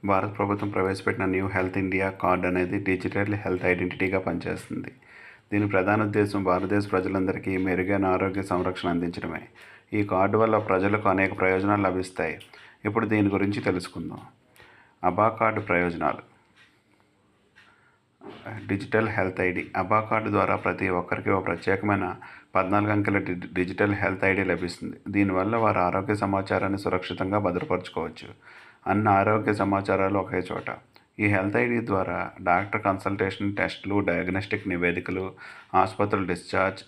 భారత ప్రభుత్వం ప్రవేశపెట్టిన న్యూ హెల్త్ ఇండియా కార్డ్ అనేది డిజిటల్ హెల్త్ ఐడెంటిటీగా పనిచేస్తుంది. దీని ప్రధాన ఉద్దేశం భారతదేశ ప్రజలందరికీ మెరుగైన ఆరోగ్య సంరక్షణ అందించడమే. ఈ కార్డు వల్ల ప్రజలకు అనేక ప్రయోజనాలు లభిస్తాయి. ఇప్పుడు దీని గురించి తెలుసుకుందాం. అబా కార్డు ప్రయోజనాలు. Digital health ID. అబా కార్డు ద్వారా ప్రతి ఒక్కరికి ఒక ప్రత్యేకమైన 14 అంకెల డిజిటల్ హెల్త్ ఐడి లభిస్తుంది. దీనివల్ల వారి ఆరోగ్య సమాచారాన్ని సురక్షితంగా భద్రపరచుకోవచ్చు. అన్ని ఆరోగ్య సమాచారాలు ఒకే చోట. ఈ హెల్త్ ఐడి ద్వారా డాక్టర్ కన్సల్టేషన్, టెస్టులు, డయాగ్నోస్టిక్ నివేదికలు, ఆసుపత్రుల డిశ్చార్జ్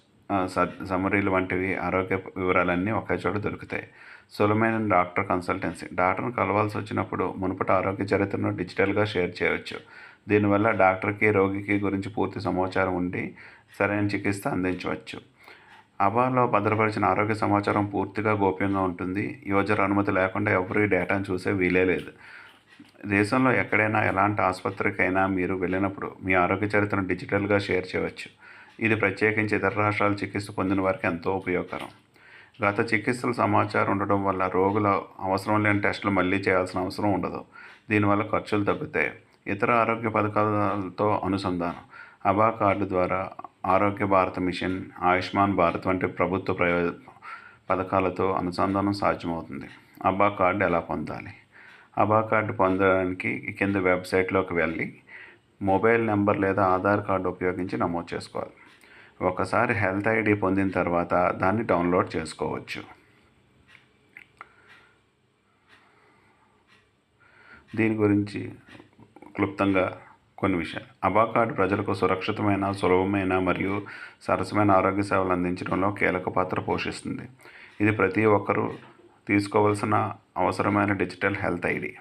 సమరీలు వంటివి ఆరోగ్య వివరాలన్నీ ఒకే చోట దొరుకుతాయి. సులభమైన డాక్టర్ కన్సల్టెన్సీ. డాక్టర్ను కలవాల్సి వచ్చినప్పుడు మునుపటి ఆరోగ్య చరిత్రను డిజిటల్గా షేర్ చేయవచ్చు. దీనివల్ల డాక్టర్కి, రోగికి గురించి పూర్తి సమాచారం ఉండి సరైన చికిత్స అందించవచ్చు. అబాలో భద్రపరిచిన ఆరోగ్య సమాచారం పూర్తిగా గోప్యంగా ఉంటుంది. యూజర్ అనుమతి లేకుండా ఎవరూ ఈ డేటాను చూసే వీలే లేదు. దేశంలో ఎక్కడైనా ఎలాంటి ఆసుపత్రికైనా మీరు వెళ్ళినప్పుడు మీ ఆరోగ్య చరిత్రను డిజిటల్గా షేర్ చేయవచ్చు. ఇది ప్రత్యేకించి ఇతర రాష్ట్రాల చికిత్స పొందిన వారికి ఎంతో ఉపయోగకరం. గత చికిత్సల సమాచారం ఉండడం వల్ల రోగుల అవసరం లేని టెస్టులు మళ్ళీ చేయాల్సిన అవసరం ఉండదు. దీనివల్ల ఖర్చులు తగ్గుతాయి. ఇతర ఆరోగ్య పథకాలతో అనుసంధానం. అబా కార్డు ద్వారా ఆరోగ్య భారత్ మిషన్, ఆయుష్మాన్ భారత్ వంటి ప్రభుత్వ పథకాలతో అనుసంధానం సాధ్యమవుతుంది. అబా కార్డు ఎలా పొందాలి? అబా కార్డు పొందడానికి కింద వెబ్సైట్లోకి వెళ్ళి మొబైల్ నెంబర్ లేదా ఆధార్ కార్డు ఉపయోగించి నమోదు చేసుకోవాలి. ఒకసారి హెల్త్ ఐడి పొందిన తర్వాత దాన్ని డౌన్లోడ్ చేసుకోవచ్చు. దీని గురించి క్లుప్తంగా కొన్ని విషయాలు. అబా కార్డు ప్రజలకు సురక్షితమైన, సులభమైన మరియు సరసమైన ఆరోగ్య సేవలు అందించడంలో కీలక పాత్ర పోషిస్తుంది. ఇది ప్రతి ఒక్కరూ తీసుకోవాల్సిన అవసరమైన డిజిటల్ హెల్త్ ఐడి.